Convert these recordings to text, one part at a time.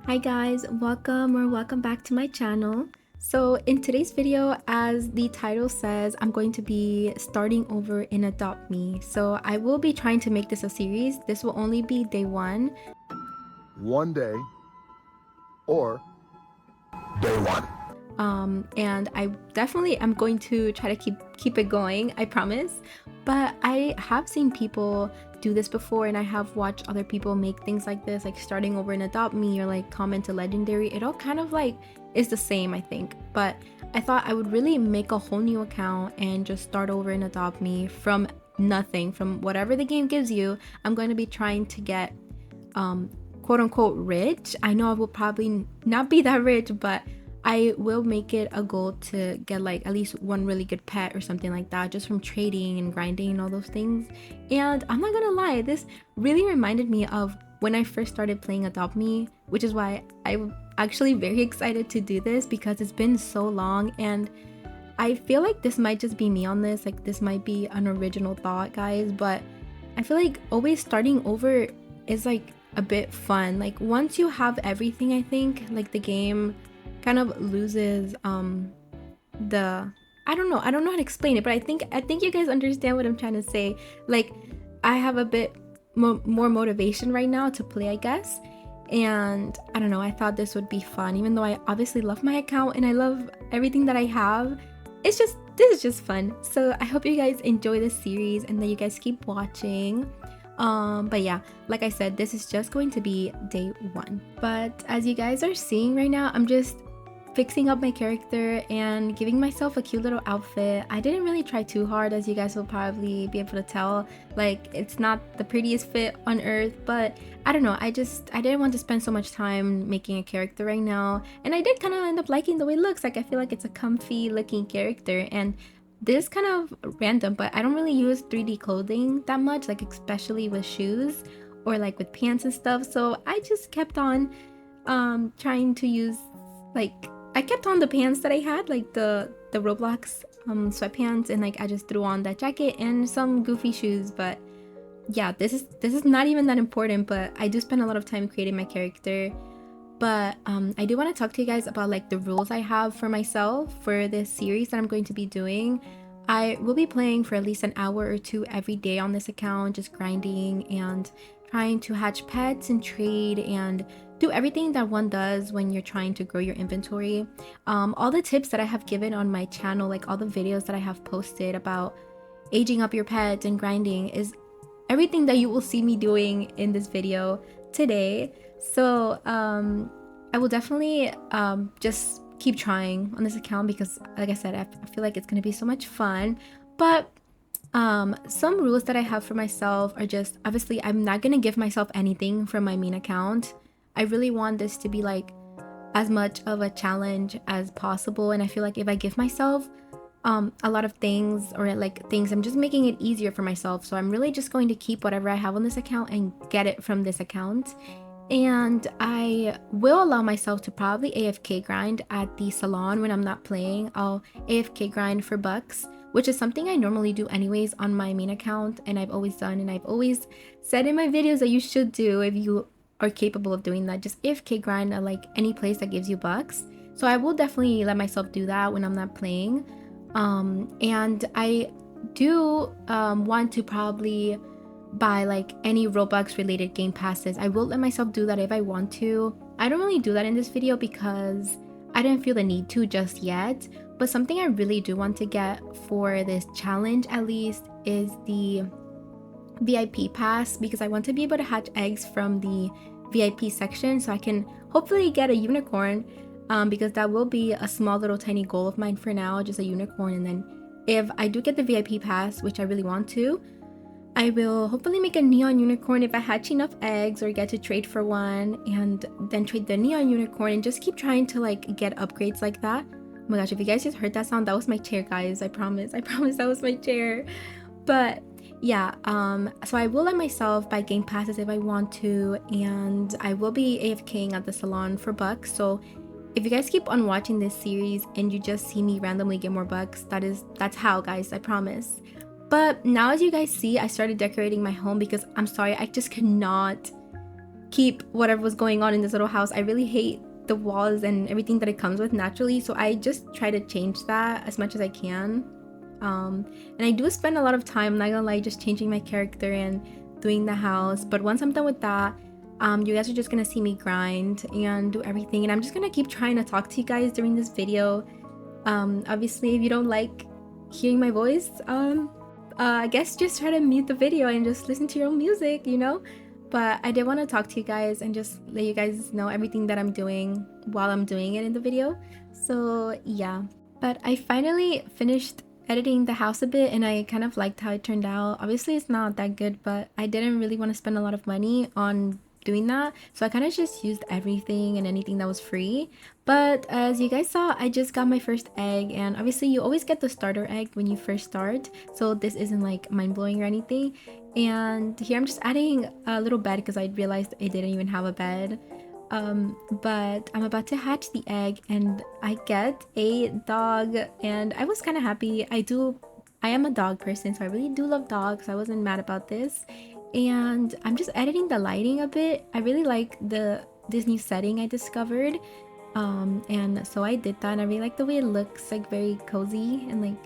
Hi guys, welcome back to my channel. So in today's video, as the title says, I'm going to be starting over in Adopt Me. So I will be trying to make this a series. This will only be day one day or day one. and I definitely am going to try to keep it going, I promise. But I have seen people do this before, and I have watched other people make things like this, like starting over in Adopt Me or like Comment to Legendary. It all kind of like is the same, I think. But I thought I would really make a whole new account and just start over in Adopt Me from nothing, from whatever the game gives you. I'm going to be trying to get quote unquote rich. I know I will probably not be that rich, but I will make it a goal to get like at least one really good pet or something like that, just from trading and grinding and all those things. And I'm not gonna lie, this really reminded me of when I first started playing Adopt Me, which is why I'm actually very excited to do this, because it's been so long. And I feel like this might just be me on this, like this might be an original thought, guys, but I feel like always starting over is like a bit fun. Like once you have everything, I think like the game kind of loses the I don't know how to explain it, but I think you guys understand what I'm trying to say. Like I have a bit more motivation right now to play, I guess. And I don't know, I thought this would be fun, even though I obviously love my account and I love everything that I have. This is just fun. So I hope you guys enjoy this series and that you guys keep watching. But yeah, like I said, this is just going to be day one. But as you guys are seeing right now, I'm just fixing up my character and giving myself a cute little outfit. I didn't really try too hard, as you guys will probably be able to tell. Like it's not the prettiest fit on earth, but I don't know, I didn't want to spend so much time making a character right now, and I did kind of end up liking the way it looks. Like I feel like it's a comfy looking character, and this kind of random, but I don't really use 3D clothing that much, like especially with shoes or like with pants and stuff. So I just kept on trying to use, like, I kept on the pants that I had, like the Roblox sweatpants, and like I just threw on that jacket and some goofy shoes. But yeah, this is not even that important, but I do spend a lot of time creating my character. But I do want to talk to you guys about like the rules I have for myself for this series that I'm going to be doing. I will be playing for at least an hour or two every day on this account, just grinding and trying to hatch pets and trade and do everything that one does when you're trying to grow your inventory. All the tips that I have given on my channel, like all the videos that I have posted about aging up your pets and grinding, is everything that you will see me doing in this video today. So I will definitely just keep trying on this account, because like I said, I feel like it's gonna be so much fun. But some rules that I have for myself are just, obviously I'm not gonna give myself anything from my main account. I really want this to be like as much of a challenge as possible, and I feel like if I give myself a lot of things, or like things, I'm just making it easier for myself. So I'm really just going to keep whatever I have on this account and get it from this account. And I will allow myself to probably AFK grind at the salon when I'm not playing. I'll AFK grind for bucks, which is something I normally do anyways on my main account, and I've always done, and I've always said in my videos that you should do if you are capable of doing that. Just AFK grind at like any place that gives you bucks. So I will definitely let myself do that when I'm not playing. And I do want to probably buy like any Roblox related game passes. I will let myself do that if I want to. I don't really do that in this video because I didn't feel the need to just yet. But something I really do want to get for this challenge at least is the VIP pass, because I want to be able to hatch eggs from the VIP section so I can hopefully get a unicorn, because that will be a small little tiny goal of mine for now, just a unicorn. And then if I do get the VIP pass, which I really want to, I will hopefully make a neon unicorn if I hatch enough eggs or get to trade for one, and then trade the neon unicorn and just keep trying to like get upgrades like that. Oh my gosh, if you guys just heard that sound, that was my chair, guys. I promise that was my chair. But yeah, so I will let myself buy game passes if I want to, and I will be AFKing at the salon for bucks. So if you guys keep on watching this series and you just see me randomly get more bucks, that's how, guys, I promise. But now, as you guys see, I started decorating my home because I'm sorry, I just cannot keep whatever was going on in this little house. I really hate the walls and everything that it comes with naturally, so I just try to change that as much as I can. And I do spend a lot of time, not gonna lie, just changing my character and doing the house. But once I'm done with that, you guys are just gonna see me grind and do everything, and I'm just gonna keep trying to talk to you guys during this video. Obviously, if you don't like hearing my voice, I guess just try to mute the video and just listen to your own music, you know? But I did want to talk to you guys and just let you guys know everything that I'm doing while I'm doing it in the video. So yeah, but I finally finished editing the house a bit, and I kind of liked how it turned out. Obviously it's not that good, but I didn't really want to spend a lot of money on doing that, so I kind of just used everything and anything that was free. But as you guys saw, I just got my first egg, and obviously you always get the starter egg when you first start, so this isn't like mind-blowing or anything. And here I'm just adding a little bed because I realized I didn't even have a bed. But I'm about to hatch the egg and I get a dog, and I was kind of happy. I am a dog person, so I really do love dogs. I wasn't mad about this. And I'm just editing the lighting a bit. I really like this new setting I discovered. And so I did that, and I really like the way it looks, like very cozy, and like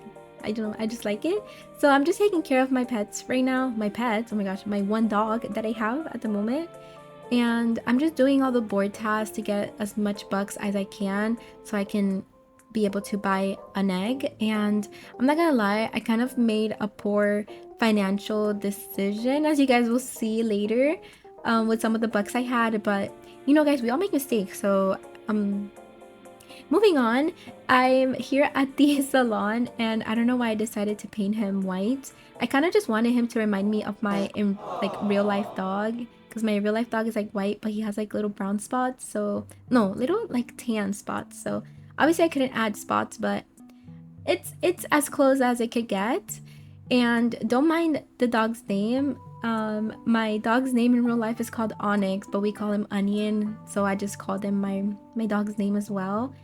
I don't know, I just like it. So I'm just taking care of my pets right now. My pets, oh my gosh, my one dog that I have at the moment. And I'm just doing all the board tasks to get as much bucks as I can so I can be able to buy an egg. And I'm not gonna lie, I kind of made a poor financial decision, as you guys will see later, with some of the bucks I had. But you know guys, we all make mistakes, so moving on, I'm here at the salon, and I don't know why I decided to paint him white. I kind of just wanted him to remind me of my like real life dog, because my real life dog is like white, but he has like little brown spots, so no, little like tan spots. So obviously I couldn't add spots, but it's as close as it could get. And don't mind the dog's name. My dog's name in real life is called Onyx, but we call him Onion, so I just called him my dog's name as well.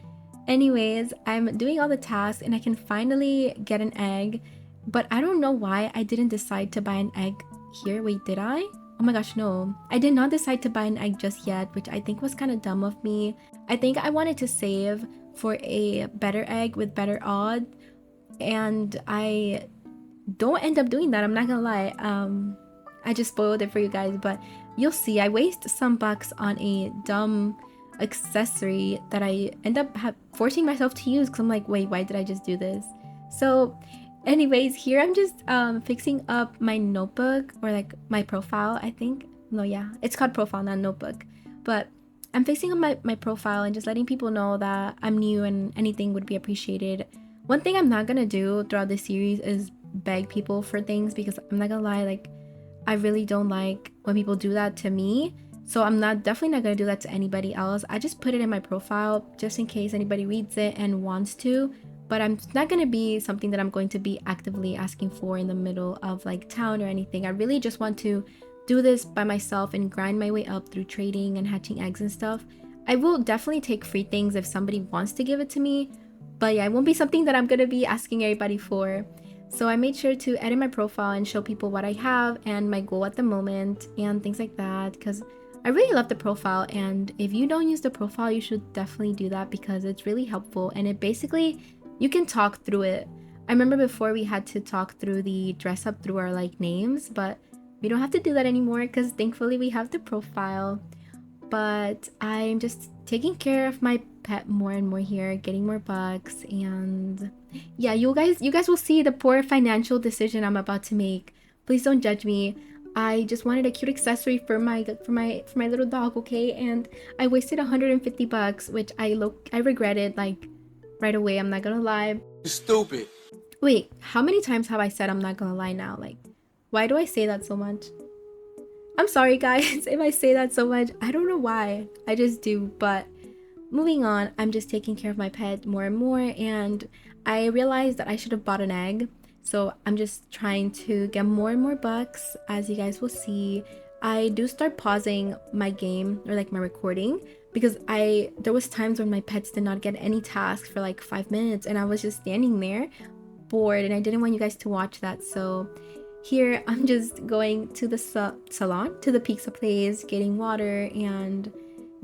Anyways, I'm doing all the tasks and I can finally get an egg, but I don't know why I didn't decide to buy an egg here. Wait, did I? Oh my gosh, no. I did not decide to buy an egg just yet, which I think was kind of dumb of me. I think I wanted to save for a better egg with better odds, and I don't end up doing that. I'm not gonna lie. I just spoiled it for you guys, but you'll see. I waste some bucks on a dumb accessory that I end up forcing myself to use because I'm like, wait, why did I just do this? So anyways, here I'm just fixing up my notebook, or like my profile, I think. No, yeah, it's called profile, not notebook. But I'm fixing up my profile and just letting people know that I'm new and anything would be appreciated. One thing I'm not gonna do throughout this series is beg people for things, because I'm not gonna lie, like I really don't like when people do that to me. So I'm definitely not gonna do that to anybody else. I just put it in my profile just in case anybody reads it and wants to, but I'm not gonna be something that I'm going to be actively asking for in the middle of like town or anything. I really just want to do this by myself and grind my way up through trading and hatching eggs and stuff. I will definitely take free things if somebody wants to give it to me, but yeah, it won't be something that I'm gonna be asking everybody for. So I made sure to edit my profile and show people what I have and my goal at the moment and things like that, because I really love the profile, and if you don't use the profile, you should definitely do that because it's really helpful, and it basically, you can talk through it. I remember before we had to talk through the dress up through our like names, but we don't have to do that anymore because thankfully we have the profile. But I'm just taking care of my pet more and more here, getting more bucks, and yeah, you guys will see the poor financial decision I'm about to make. Please don't judge me. I just wanted a cute accessory for my little dog, okay? And I wasted 150 bucks, which I regretted like right away. I'm not gonna lie. Stupid. Wait, how many times have I said I'm not gonna lie now? Like, why do I say that so much? I'm sorry guys if I say that so much. I don't know why. I just do. But moving on, I'm just taking care of my pet more and more, and I realized that I should have bought an egg. So I'm just trying to get more and more bucks, as you guys will see. I do start pausing my game or like my recording because there was times when my pets did not get any tasks for like 5 minutes and I was just standing there bored, and I didn't want you guys to watch that. So here I'm just going to the salon, to the pizza place, getting water and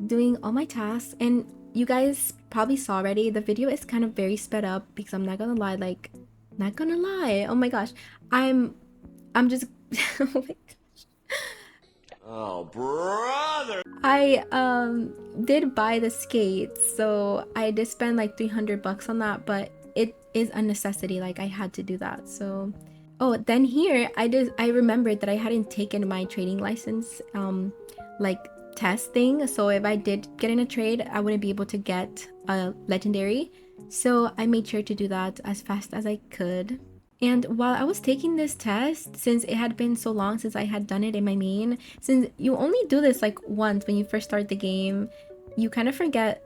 doing all my tasks. And you guys probably saw already, the video is kind of very sped up because I'm not gonna lie, like, not gonna lie, oh my gosh, I'm just oh my gosh. Oh, brother! I did buy the skates, so I did spend like 300 bucks on that, but it is a necessity, like I had to do that. So oh, then here I remembered that I hadn't taken my trading license like test thing. So if I did get in a trade, I wouldn't be able to get a legendary. So I made sure to do that as fast as I could. And while I was taking this test, since it had been so long since I had done it in my main, since you only do this like once when you first start the game, you kind of forget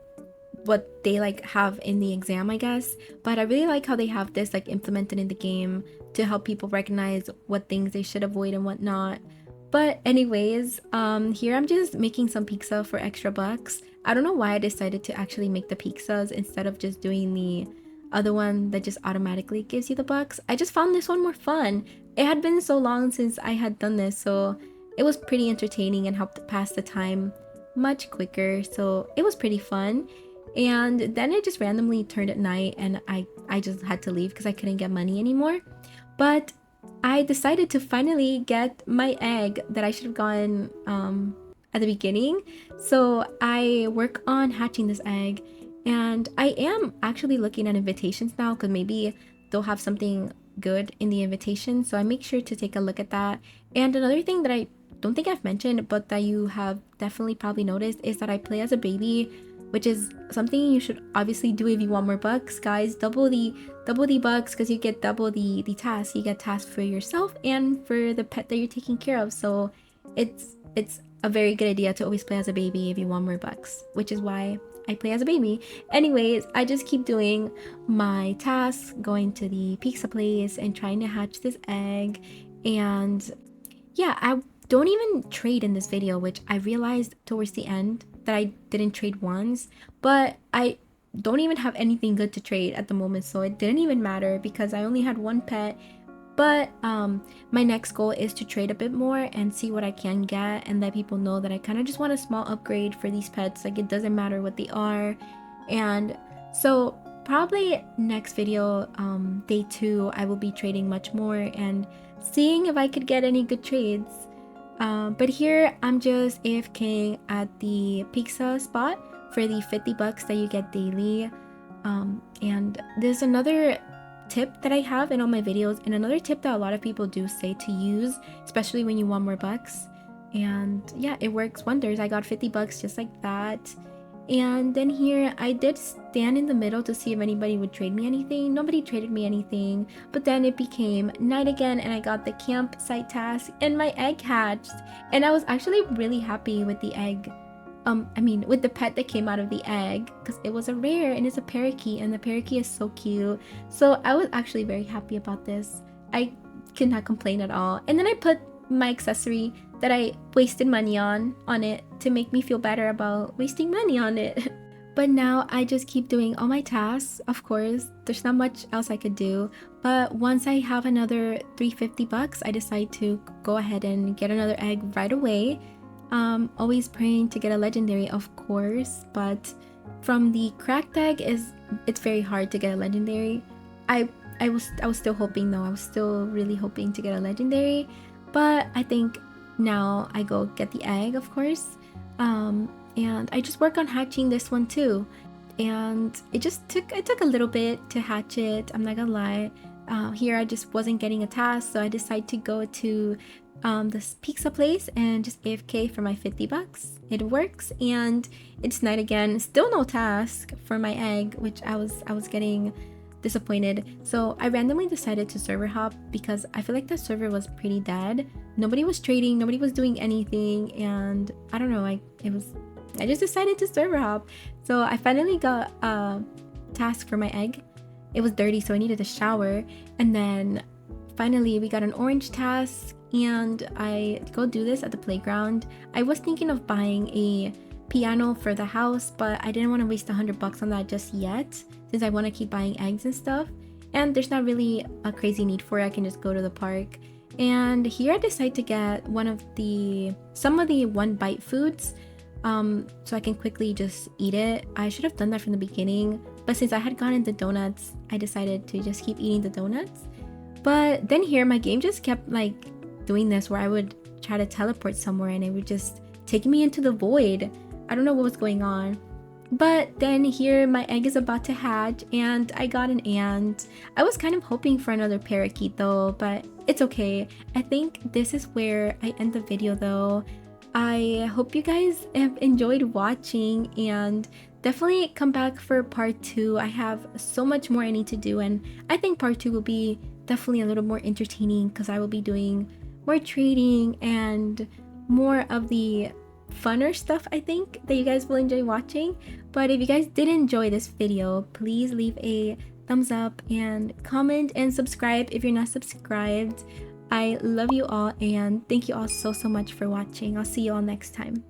what they like have in the exam, I guess. But I really like how they have this like implemented in the game to help people recognize what things they should avoid and whatnot. But anyways, here I'm just making some pizza for extra bucks. I don't know why I decided to actually make the pizzas instead of just doing the other one that just automatically gives you the bucks. I just found this one more fun. It had been so long since I had done this, so it was pretty entertaining and helped pass the time much quicker. So it was pretty fun. And then it just randomly turned at night and I just had to leave because I couldn't get money anymore. But I decided to finally get my egg that I should have gotten at the beginning. So I work on hatching this egg, and I am actually looking at invitations now because maybe they'll have something good in the invitation. So I make sure to take a look at that. And another thing that I don't think I've mentioned, but that you have definitely probably noticed, is that I play as a baby, which is something you should obviously do if you want more bucks, guys. Double the bucks because you get double the tasks. You get tasks for yourself and for the pet that you're taking care of. So it's a very good idea to always play as a baby if you want more bucks, which is why I play as a baby. Anyways, I just keep doing my tasks, going to the pizza place and trying to hatch this egg. And yeah, I don't even trade in this video, which I realized towards the end that I didn't trade once, but I don't even have anything good to trade at the moment, so it didn't even matter because I only had one pet. But my next goal is to trade a bit more and see what I can get and let people know that I kind of just want a small upgrade for these pets. Like, it doesn't matter what they are. And so probably next video, day 2, I will be trading much more and seeing if I could get any good trades. But here I'm just AFKing at the pizza spot for the 50 bucks that you get daily. And there's another tip that I have in all my videos, and another tip that a lot of people do say to use, especially when you want more bucks. And yeah, it works wonders. I got 50 bucks just like that. And then here I did stand in the middle to see if anybody would trade me anything. Nobody traded me anything, but then it became night again and I got the campsite task and my egg hatched. And I was actually really happy with the egg. With the pet that came out of the egg, because it was a rare and it's a parakeet, and the parakeet is so cute. So I was actually very happy about this. I cannot complain at all. And then I put my accessory that I wasted money on it to make me feel better about wasting money on it. But now I just keep doing all my tasks. Of course, there's not much else I could do. But once I have another 350 bucks, I decide to go ahead and get another egg right away. Always praying to get a legendary, of course, but from the cracked egg it's very hard to get a legendary. I was still hoping though. I was still really hoping to get a legendary, but I think now I go get the egg, of course. And I just work on hatching this one too. And it took a little bit to hatch it, I'm not gonna lie. Here I just wasn't getting a task, so I decided to go to this pizza place and just AFK for my 50 bucks. It works, and it's night again. Still no task for my egg, which I was getting disappointed. So I randomly decided to server hop because I feel like the server was pretty dead. Nobody was trading, nobody was doing anything, and I don't know, I just decided to server hop. So I finally got a task for my egg. It was dirty, so I needed a shower, and then finally we got an orange task, and I go do this at the playground. I was thinking of buying a piano for the house, but I didn't want to waste 100 bucks on that just yet, since I want to keep buying eggs and stuff. And there's not really a crazy need for it. I can just go to the park And here I decided to get some of the one bite foods, so I can quickly just eat it. I should have done that from the beginning, but since I had gotten the donuts, I decided to just keep eating the donuts. But then here my game just kept like doing this where I would try to teleport somewhere and it would just take me into the void. I don't know what was going on. But then here my egg is about to hatch and I got an ant. I was kind of hoping for another parakeet though, but it's okay. I think this is where I end the video though. I hope you guys have enjoyed watching and definitely come back for part 2. I have so much more I need to do and I think part 2 will be definitely a little more entertaining because I will be doing more trading and more of the funner stuff I think that you guys will enjoy watching. But if you guys did enjoy this video, please leave a thumbs up and comment and subscribe if you're not subscribed. I love you all and thank you all so much for watching. I'll see you all next time.